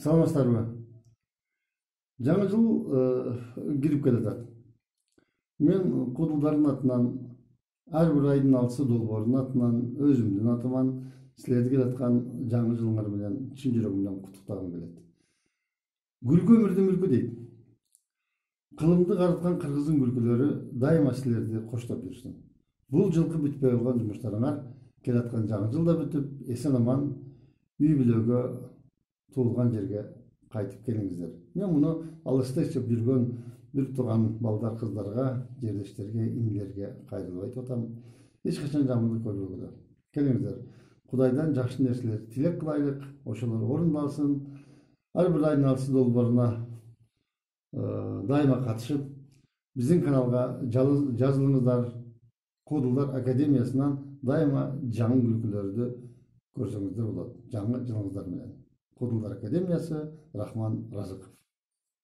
Саламатсыздарбы? Жаңы жыл кирип келатат. Мен кудулдардын атынан, ар бир айдын алысы долбоордун атынан, өзүмдүн атыман силерди келаткан жаңы жылыңар менен чын жүрөгүмдөн куттуктагым келет. Күлкү өмүрдүн мүлкү дейт. Кылымды карыткан кыргыздын күлкүлөрү дайыма силерди коштоп жүрсүн. Бул жылкы бүтпөй калган жумуштарыңар келаткан жаңы жылда бүтүп, эсен аман үй бүлөгө, туулган жерге кайтып келиңиздер. Мен муну алыста иштеп жүргөн бир тууган балдар, кыздарга, жерлештерге, инилерге кайрылып айтып атам. Эч качан жамандык көрбөгүлөр. Келиңиздер. Кудайдан жакшы нерселер тилек кылайлык, ошолор орундалсын. Ар бир айдын алысы долбооруна дайыма катышып, биздин каналга жазылыңыздар. Кудулдар академиясынан дайыма жаңы күлкүлөрдү көрсөңүздөр болот. Жаңы жылыңыздар менен. Кудулдар академиясы, Рахман Разыков.